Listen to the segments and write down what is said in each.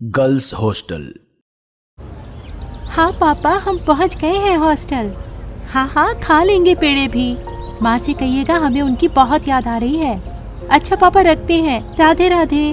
Girls hostel. हाँ पापा, हम पहुँच गए हैं हॉस्टल। हाँ, खा लेंगे पेड़े भी। माँ से कहिएगा हमें उनकी बहुत याद आ रही है। अच्छा पापा, रखते हैं। राधे राधे।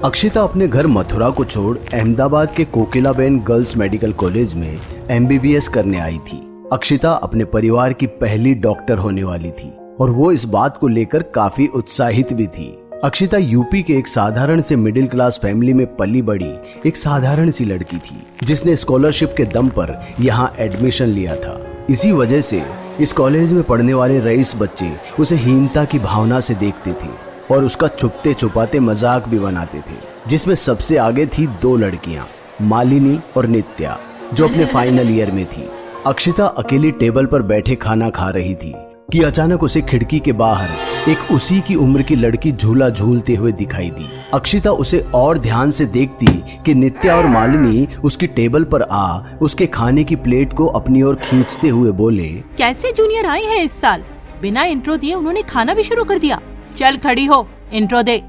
अक्षिता अपने घर मथुरा को छोड़ अहमदाबाद के कोकिलाबेन गर्ल्स मेडिकल कॉलेज में MBBS करने आई थी। अक्षिता अपने परिवार की पहली डॉक्टर होने वाली थी और वो इस बात को लेकर काफी उत्साहित भी थी। अक्षिता यूपी के एक साधारण से मिडिल क्लास फैमिली में पली बड़ी एक साधारण सी लड़की थी जिसने स्कॉलरशिप के दम पर यहाँ एडमिशन लिया था। इसी वजह से इस कॉलेज में पढ़ने वाले रईस बच्चे उसे हीनता की भावना से देखते थे और उसका छुपते छुपाते मजाक भी बनाते थे, जिसमें सबसे आगे थी दो लड़कियां, मालिनी और नित्या, जो अपने फाइनल ईयर में थी। अक्षिता अकेली टेबल पर बैठे खाना खा रही थी कि अचानक उसे खिड़की के बाहर एक उसी की उम्र की लड़की झूला झूलते हुए दिखाई दी। अक्षिता उसे और ध्यान से देखती कि नित्या और मालिनी उसकी टेबल पर आ उसके खाने की प्लेट को अपनी ओर खींचते हुए बोले, कैसे जूनियर आए हैं इस साल? बिना इंट्रो दिए उन्होंने खाना भी शुरू कर दिया। चल खड़ी हो, इंट्रो दे।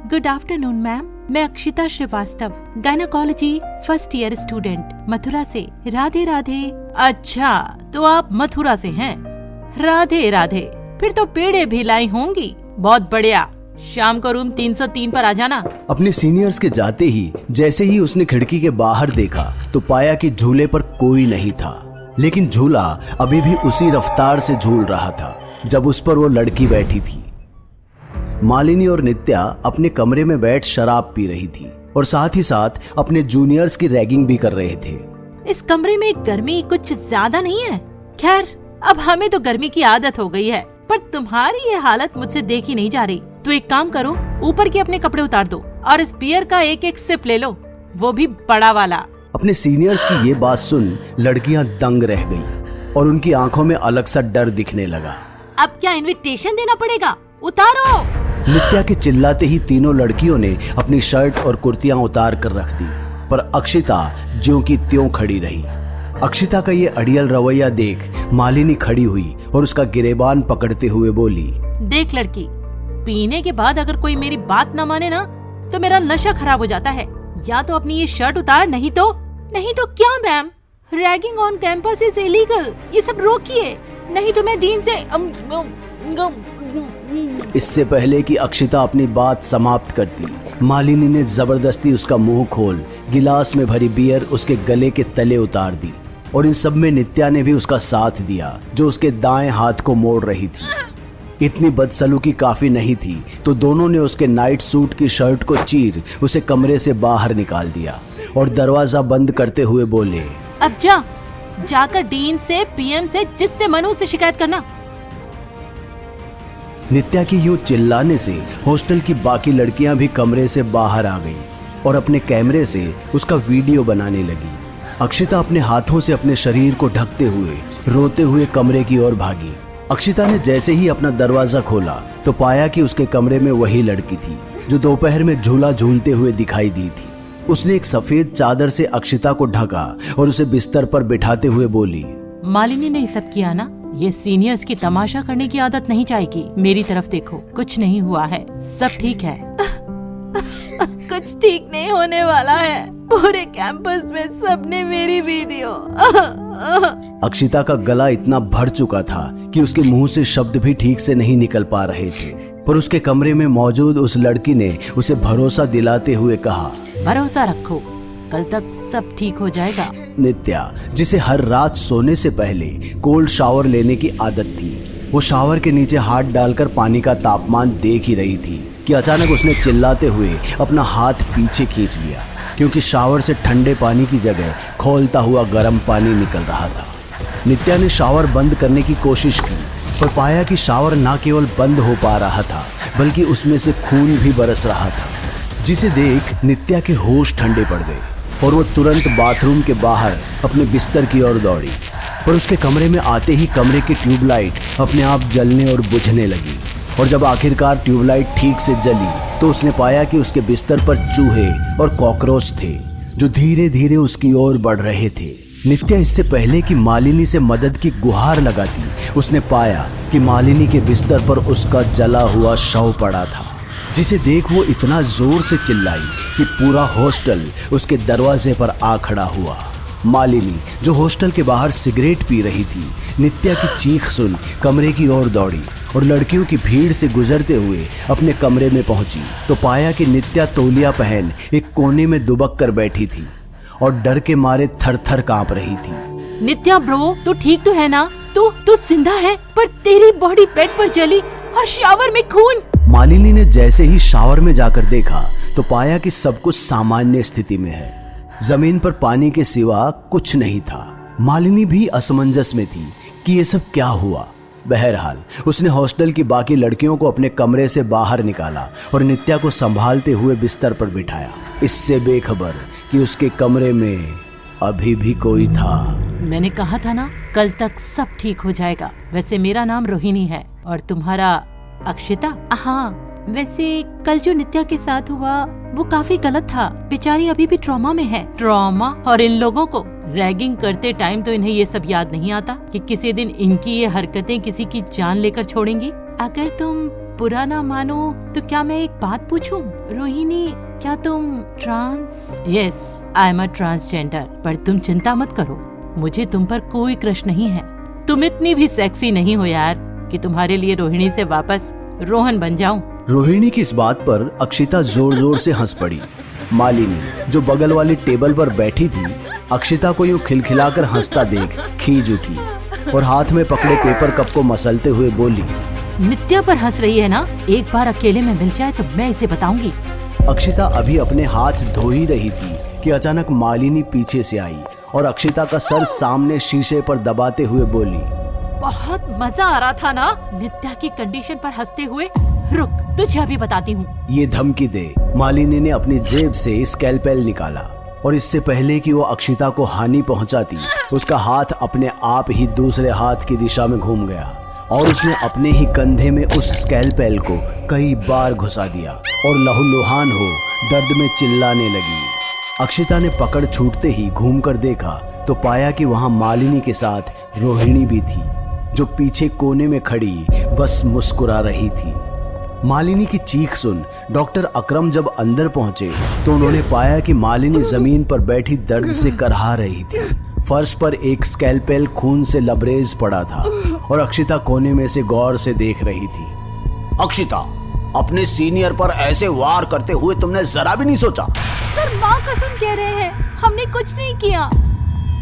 गुड आफ्टरनून मैम, मैं Akshita Srivastava, gynaecology first year student, Mathura से। राधे राधे। अच्छा, तो आप मथुरा से हैं? राधे राधे, फिर तो पेड़े भी लाई होंगी। बहुत बढ़िया, शाम को रूम 303 पर आ जाना। अपने सीनियर्स के जाते ही जैसे ही उसने खिड़की के बाहर देखा तो पाया कि झूले पर कोई नहीं था, लेकिन झूला अभी भी उसी रफ्तार से झूल रहा था जब उस पर वो लड़की बैठी थी। मालिनी और नित्या अपने कमरे में बैठ शराब पी रही थी और साथ ही साथ अपने जूनियर्स की रैगिंग भी कर रहे थे। इस कमरे में गर्मी कुछ ज्यादा नहीं है? खैर, अब हमें तो गर्मी की आदत हो गई है, पर तुम्हारी ये हालत मुझसे देखी नहीं जा रही। तो एक काम करो, ऊपर के अपने कपड़े उतार दो और इस बियर का एक एक सिप ले लो, वो भी बड़ा वाला। अपने सीनियर्स की ये बात सुन लड़कियां दंग रह गईं और उनकी आंखों में अलग सा डर दिखने लगा। अब क्या इनविटेशन देना पड़ेगा? उतारो। नित्या के चिल्लाते ही तीनों लड़कियों ने अपनी शर्ट और कुर्तियां उतार कर रख दी, पर अक्षिता ज्यों की त्यों खड़ी रही। अक्षिता का ये अड़ियल रवैया देख मालिनी खड़ी हुई और उसका गिरेबान पकड़ते हुए बोली, देख लड़की, पीने के बाद अगर कोई मेरी बात न माने ना तो मेरा नशा खराब हो जाता है। या तो अपनी ये शर्ट उतार, नहीं तो क्या ma'am? Ragging on campus is illegal, ये सब रोकिए, नहीं तो मैं दीन से। इससे पहले कि अक्षिता अपनी बात समाप्त करती, मालिनी ने जबरदस्ती उसका मुंह खोल गिलास में भरी बियर उसके गले के तले उतार दी और इन सब में नित्या ने भी उसका साथ दिया, जो उसके दाएं हाथ को मोड़ रही थी। इतनी बदसलूकी काफी नहीं थी तो दोनों ने उसके नाइट सूट की शर्ट को चीर उसे कमरे से बाहर निकाल दिया और दरवाजा बंद करते हुए बोले, अब जाकर डीन से, PM से, जिससे मनु से शिकायत करना। नित्या की यूं चिल्लाने से हॉस्टल की बाकी लड़कियां भी कमरे से बाहर आ गईं और अपने कैमरे से उसका वीडियो बनाने लगी। अक्षिता अपने हाथों से अपने शरीर को ढकते हुए रोते हुए कमरे की ओर भागी। अक्षिता ने जैसे ही अपना दरवाजा खोला तो पाया कि उसके कमरे में वही लड़की थी जो दोपहर में झूला झूलते हुए दिखाई दी थी। उसने एक सफेद चादर से अक्षिता को ढका और उसे बिस्तर पर बिठाते हुए बोली, मालिनी ने सब किया ना? ये सीनियर्स की तमाशा करने की आदत नहीं जाएगी। मेरी तरफ देखो, कुछ नहीं हुआ है, सब ठीक है। कुछ ठीक नहीं होने वाला है, पूरे कैंपस में सबने मेरी वीडियो। अक्षिता का गला इतना भर चुका था कि उसके मुंह से शब्द भी ठीक से नहीं निकल पा रहे थे, पर उसके कमरे में मौजूद उस लड़की ने उसे भरोसा दिलाते हुए कहा, भरोसा रखो, कल तक सब ठीक हो जाएगा। नित्या, जिसे हर रात सोने से पहले कोल्ड शावर लेने की आदत थी, वो शावर के नीचे हाथ डालकर पानी का तापमान देख ही रही थी कि अचानक उसने चिल्लाते हुए अपना हाथ पीछे खींच लिया, क्योंकि शावर से ठंडे पानी की जगह खौलता हुआ गर्म पानी निकल रहा था। नित्या ने शावर बंद करने की कोशिश की और पाया कि शावर न केवल बंद हो पा रहा था बल्कि उसमें से खून भी बरस रहा था, जिसे देख नित्या के होश ठंडे पड़ गए और वो तुरंत बाथरूम के बाहर अपने बिस्तर की ओर दौड़ी। पर उसके कमरे में आते ही कमरे की ट्यूबलाइट अपने आप जलने और बुझने लगी और जब आखिरकार ट्यूबलाइट ठीक से जली तो उसने पाया कि उसके बिस्तर पर चूहे और कॉकरोच थे जो धीरे धीरे उसकी ओर बढ़ रहे थे। नित्या इससे पहले कि मालिनी से मदद की गुहार लगाती, उसने पाया कि मालिनी के बिस्तर पर उसका जला हुआ शव पड़ा था, जिसे देख वो इतना जोर से चिल्लाई कि पूरा हॉस्टल उसके दरवाजे पर आ खड़ा हुआ। मालिनी जो हॉस्टल के बाहर सिगरेट पी रही थी, नित्या की चीख सुन कमरे की ओर दौड़ी और लड़कियों की भीड़ से गुजरते हुए अपने कमरे में पहुंची तो पाया कि नित्या तौलिया पहन एक कोने में दुबक कर बैठी थी और डर के मारे थर थर कांप रही थी। नित्या ब्रो, तू ठीक तो है ना? तू जिंदा है, पर तेरी बॉडी बेड पर जली और शावर में खून। मालिनी ने जैसे ही शावर में जाकर देखा तो पाया कि सब कुछ सामान्य स्थिति में है। जमीन पर पानी के सिवा कुछ नहीं था। मालिनी भी असमंजस में थी कि ये सब क्या हुआ। बहरहाल उसने हॉस्टल की बाकी लड़कियों को अपने कमरे से बाहर निकाला और नित्या को संभालते हुए बिस्तर पर बिठाया, इससे बेखबर कि उसके कमरे में अभी भी कोई था। मैंने कहा था ना, कल तक सब ठीक हो जाएगा। वैसे मेरा नाम रोहिणी है और तुम्हारा अक्षिता? हाँ, वैसे कल जो नित्या के साथ हुआ वो काफी गलत था। बेचारी अभी भी ट्रॉमा में है। ट्रॉमा? और इन लोगों को रैगिंग करते टाइम तो इन्हें ये सब याद नहीं आता कि किसी दिन इनकी ये हरकतें किसी की जान लेकर छोड़ेंगी। अगर तुम बुरा ना मानो तो क्या मैं एक बात पूछूं? रोहिणी, क्या तुम trans? Yes, I am a transgender. पर तुम चिंता मत करो, मुझे तुम पर कोई क्रश नहीं है। तुम इतनी भी सेक्सी नहीं हो यार कि तुम्हारे लिए रोहिणी से वापस रोहन बन जाऊं। रोहिणी की इस बात पर अक्षिता जोर जोर से हंस पड़ी। मालिनी जो बगल वाली टेबल पर बैठी थी, अक्षिता को यूं खिलखिलाकर हंसता देख खींच उठी और हाथ में पकड़े पेपर कप को मसलते हुए बोली, नित्या पर हंस रही है ना? एक बार अकेले में मिल जाए तो मैं इसे बताऊंगी। अक्षिता अभी अपने हाथ धो ही रही थी कि अचानक मालिनी पीछे से आई और अक्षिता का सर सामने शीशे पर दबाते हुए बोली, बहुत मजा आ रहा था ना नित्या की कंडीशन पर हंसते हुए? रुक, तुझे अभी बताती हूँ। ये धमकी दे मालिनी ने अपनी जेब से स्कैल्पेल निकाला और इससे पहले कि वो अक्षिता को हानि पहुंचाती, उसका हाथ अपने आप ही दूसरे हाथ की दिशा में घूम गया और उसने अपने ही कंधे में उस स्कैल्पेल को कई बार घुसा दिया और लहूलुहान हो दर्द में चिल्लाने लगी। अक्षिता ने पकड़ छूटते ही घूमकर देखा तो पाया कि वहां मालिनी के साथ रोहिणी भी थी, जो पीछे कोने में खड़ी बस मुस्कुरा रही थी। मालिनी की चीख सुन डॉक्टर अकरम जब अंदर पहुंचे तो उन्होंने पाया कि मालिनी जमीन पर बैठी दर्द से करहा रही थी। फर्श पर एक स्कैल्पेल खून से लबरेज पड़ा था और अक्षिता कोने में से गौर से देख रही थी। अक्षिता, अपने सीनियर पर ऐसे वार करते हुए तुमने जरा भी नहीं सोचा? सर, माँ कसम कह रहे हैं, हमने कुछ नहीं किया,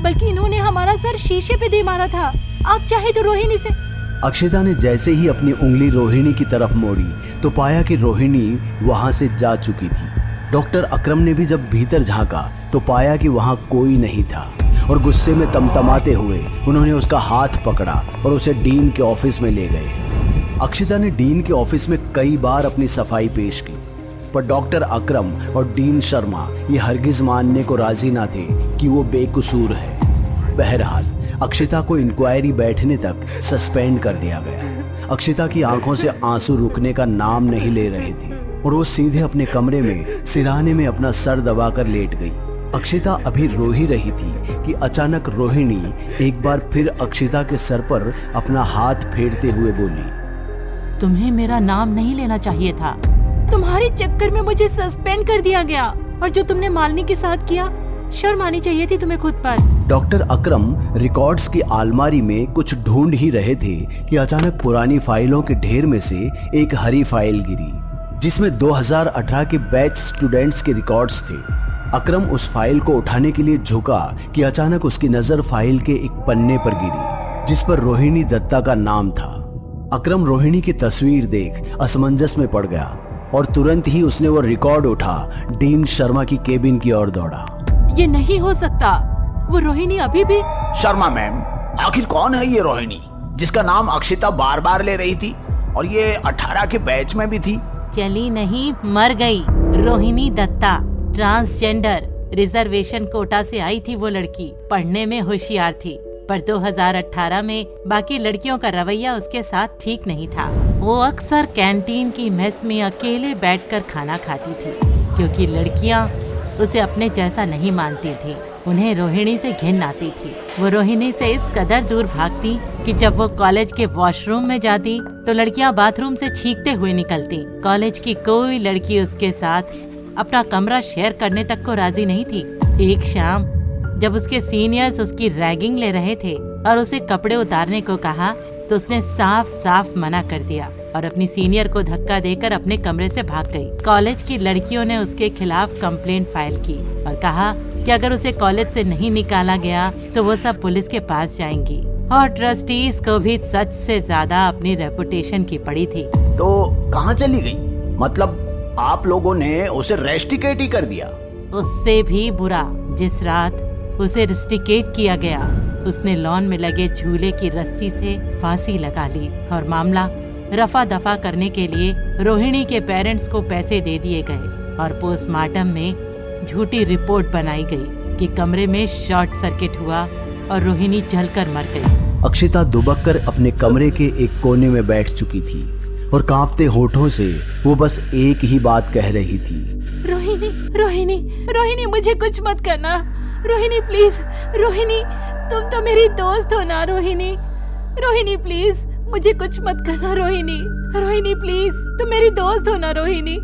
बल्कि इन्होंने हमारा सर शीशे पे दे मारा था। आप चाहे तो रोहिणी से। अक्षिता ने जैसे ही अपनी उंगली रोहिणी की तरफ मोड़ी तो पाया कि रोहिणी वहां से जा चुकी थी। डॉक्टर अकरम ने भी जब भीतर झांका तो पाया कि वहां कोई नहीं था और गुस्से में तमतमाते हुए उन्होंने उसका हाथ पकड़ा और उसे डीन के ऑफिस में ले गए। अक्षिता ने डीन के ऑफिस में कई बार अपनी सफाई पेश की, पर डॉक्टर अकरम और डीन शर्मा ये हरगिज मानने को राजी ना थे कि वो बेकसूर है। बहरहाल अक्षिता को इंक्वायरी बैठने तक सस्पेंड कर दिया गया। अक्षिता की आंखों से आंसू रुकने का नाम नहीं ले रहे थे और वो सीधे अपने कमरे में सिरहाने में अपना सर दबाकर लेट गई। अक्षिता अभी रो ही रही थी कि अचानक रोहिणी एक बार फिर अक्षिता के सर पर अपना हाथ फेरते हुए बोली, तुम्हें मेरा नाम नहीं लेना चाहिए था। तुम्हारे चक्कर में मुझे सस्पेंड कर दिया गया और जो तुमने मालिनी के साथ किया, शर्म आनी चाहिए थी तुम्हें खुद पर। डॉक्टर अकरम रिकॉर्ड्स की अलमारी में कुछ ढूंढ ही रहे थे कि अचानक पुरानी फाइलों के ढेर में से एक हरी फाइल गिरी जिसमें 2018 के बैच स्टूडेंट्स के रिकॉर्ड्स थे। अकरम उस फाइल को उठाने के लिए झुका कि अचानक उसकी नजर फाइल के एक पन्ने पर गिरी जिस पर रोहिणी दत्ता का नाम था। अकरम रोहिणी की तस्वीर देख असमंजस में पड़ गया और तुरंत ही उसने वो रिकॉर्ड उठा डीन शर्मा की केबिन की ओर दौड़ा। ये नहीं हो सकता, वो रोहिणी अभी भी। शर्मा मैम, आखिर कौन है ये रोहिणी जिसका नाम अक्षिता बार बार ले रही थी और ये 18 के बैच में भी थी? चली नहीं, मर गई। Rohini Datta, transgender, reservation quota से आई थी वो लड़की। पढ़ने में होशियार थी, पर 2018 में बाकी लड़कियों का रवैया उसके साथ ठीक नहीं था। वो अक्सर कैंटीन की मेस में अकेले बैठकर खाना खाती थी क्योंकि लड़कियां उसे अपने जैसा नहीं मानती थी। उन्हें रोहिणी से घिन आती थी। वो रोहिणी से इस कदर दूर भागती कि जब वो कॉलेज के वॉशरूम में जाती तो लड़कियां बाथरूम से छींकते हुए निकलती। कॉलेज की कोई लड़की उसके साथ अपना कमरा शेयर करने तक को राजी नहीं थी। एक शाम जब उसके सीनियर्स उसकी रैगिंग ले रहे थे और उसे कपड़े उतारने को कहा तो उसने साफ साफ मना कर दिया और अपनी सीनियर को धक्का देकर अपने कमरे से भाग गई। कॉलेज की लड़कियों ने उसके खिलाफ कंप्लेंट फाइल की और कहा कि अगर उसे कॉलेज से नहीं निकाला गया तो वो सब पुलिस के पास जाएंगी। और ट्रस्टीज को भी सच से ज्यादा अपनी रेपुटेशन की पड़ी थी। तो कहाँ चली गई? मतलब आप लोगों ने उसे रेस्टिकेट ही कर दिया? उससे भी बुरा, जिस रात उसे रेस्टिकेट किया गया उसने लॉन में लगे झूले की रस्सी से फांसी लगा ली और मामला रफा दफा करने के लिए रोहिणी के पेरेंट्स को पैसे दे दिए गए और पोस्टमार्टम में झूठी रिपोर्ट बनाई गई कि कमरे में शॉर्ट सर्किट हुआ और रोहिणी जलकर मर गई। अक्षिता दुबक कर अपने कमरे के एक कोने में बैठ चुकी थी और कांपते होठों से वो बस एक ही बात कह रही थी, रोहिणी रोहिणी रोहिणी मुझे कुछ मत करना, रोहिणी प्लीज, रोहिणी तुम तो मेरी दोस्त हो ना, रोहिणी रोहिणी प्लीज मुझे कुछ मत करना, रोहिणी रोहिणी प्लीज तुम मेरी दोस्त हो ना, रोहिणी।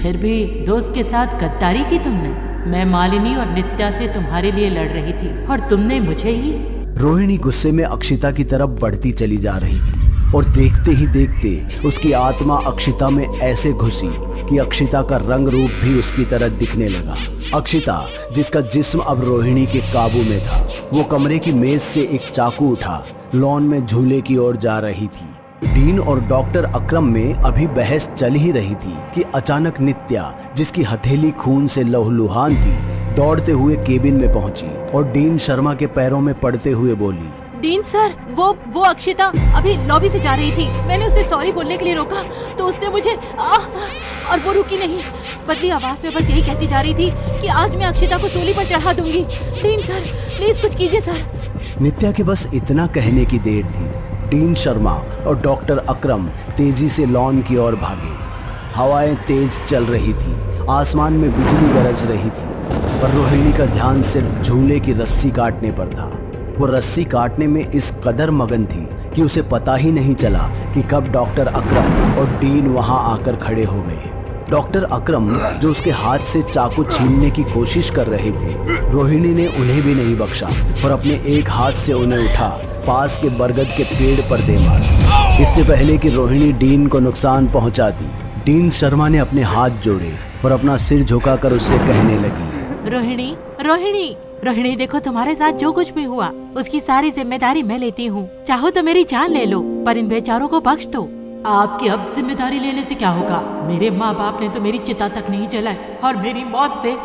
फिर भी दोस्त के साथ गद्दारी की तुमने। मैं मालिनी और नित्या से तुम्हारे लिए लड़ रही थी और तुमने मुझे ही। रोहिणी गुस्से में अक्षिता की तरफ बढ़ती चली जा रही थी और देखते ही देखते उसकी आत्मा अक्षिता में ऐसे घुसी कि अक्षिता का रंग रूप भी उसकी तरह दिखने लगा। अक्षिता, जिसका जिस्म अब रोहिणी के काबू में था, वो कमरे की मेज से एक चाकू उठा लॉन में झूले की ओर जा रही थी। डीन और डॉक्टर अकरम में अभी बहस चल ही रही थी कि अचानक नित्या, जिसकी हथेली खून से लहूलुहान थी, दौड़ते हुए केबिन में पहुंची और डीन शर्मा के पैरों में पड़ते हुए बोली, डीन सर, वो अक्षिता अभी लॉबी से जा रही थी। मैंने उसे सॉरी बोलने के लिए रोका तो उसने मुझे और वो रुकी नहीं, बदली आवाज में बस यही कहती जा रही थी कि आज मैं अक्षिता को सूली पर चढ़ा दूंगी। डीन सर प्लीज कुछ कीजिए सर। नित्या के बस इतना कहने की देर थी। डीन शर्मा और डॉक्टर अकरम तेजी से लॉन की ओर भागे। हवाएं तेज चल रही थी, आसमान में बिजली गरज रही थी, पर रोहिणी का ध्यान सिर्फ झूले की रस्सी काटने पर था। वो रस्सी काटने में इस कदर मगन थी कि उसे पता ही नहीं चला कि कब डॉक्टर अकरम और डीन वहां आकर खड़े हो गए। डॉक्टर अकरम, जो उसके हाथ से चाकू छीनने की कोशिश कर रहे थे, रोहिणी ने उन्हें भी नहीं बख्शा और अपने एक हाथ से उन्हें उठा पास के बरगद के पेड़ पर दे मारा। इससे पहले कि रोहिणी डीन को नुकसान पहुंचाती, डीन शर्मा ने अपने हाथ जोड़े और अपना सिर झुकाकर उससे कहने लगी, रोहिणी रोहिणी रोहिणी देखो, तुम्हारे साथ जो कुछ भी हुआ उसकी सारी जिम्मेदारी मैं लेती हूँ। चाहो तो मेरी जान ले लो पर इन बेचारों को बख्श दो। आपकी अब जिम्मेदारी लेने से क्या होगा? मेरे माँ बाप ने तो मेरी चिता तक नहीं जलाई और मेरी मौत से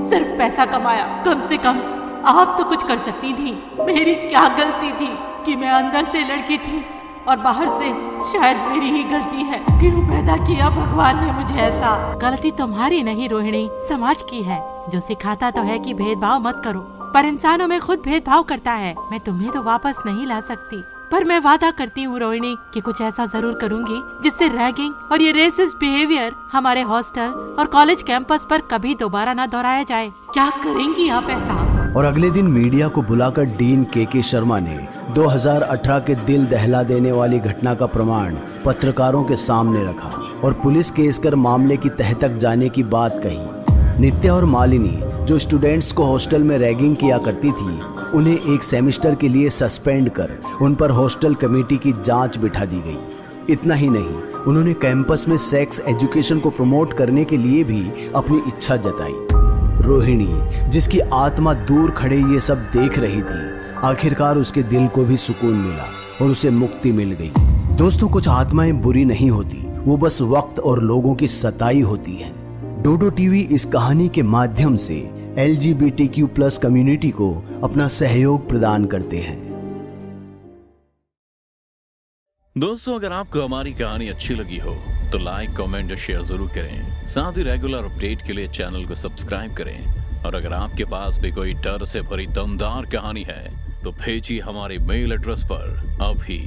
सिर्फ पैसा कमाया। कम से कम आप तो कुछ कर सकती थी। मेरी क्या गलती थी कि मैं अंदर से लड़की थी और बाहर से शायद मेरी ही गलती है। क्यों पैदा किया भगवान ने मुझे ऐसा? गलती तुम्हारी नहीं रोहिणी, समाज की है, जो सिखाता तो है कि भेदभाव मत करो, पर इंसानों में खुद भेदभाव करता है। मैं तुम्हें तो वापस नहीं ला सकती, पर मैं वादा करती हूँ रोहिणी कि कुछ ऐसा जरूर करूँगी जिससे रैगिंग और ये रेसिस्ट बिहेवियर हमारे हॉस्टल और कॉलेज कैंपस पर कभी दोबारा न दोहराया जाए। क्या करेंगी आप ऐसा? और अगले दिन मीडिया को बुलाकर डीन के शर्मा ने 2018 के दिल दहला देने वाली घटना का प्रमाण पत्रकारों के सामने रखा और पुलिस केस कर मामले की तह तक जाने की बात कही। नित्या और मालिनी, जो स्टूडेंट्स को हॉस्टल में रैगिंग किया करती थी, उन्हें एक सेमेस्टर के लिए सस्पेंड कर उन पर हॉस्टल कमेटी की जांच बिठा दी गई। इतना ही नहीं, उन्होंने कैंपस में सेक्स एजुकेशन को प्रमोट करने के लिए भी अपनी इच्छा जताई। रोहिणी, जिसकी आत्मा दूर खड़े ये सब देख रही थी, आखिरकार उसके दिल को भी सुकून मिला और उसे मुक्ति मिल गई। दोस्तों, कुछ आत्माएं बुरी नहीं होती, वो बस वक्त और लोगों की सताई होती है। डोडो टीवी इस कहानी के माध्यम से LGBTQ+ कम्युनिटी को अपना सहयोग प्रदान करते हैं। दोस्तों, अगर आपको हमारी कहानी अच्छी लगी हो तो लाइक, कमेंट और शेयर जरूर करें। साथ ही रेगुलर अपडेट के लिए चैनल को सब्सक्राइब करें। और अगर आपके पास भी कोई डर से भरी दमदार कहानी है तो भेजिए हमारे मेल एड्रेस पर अभी।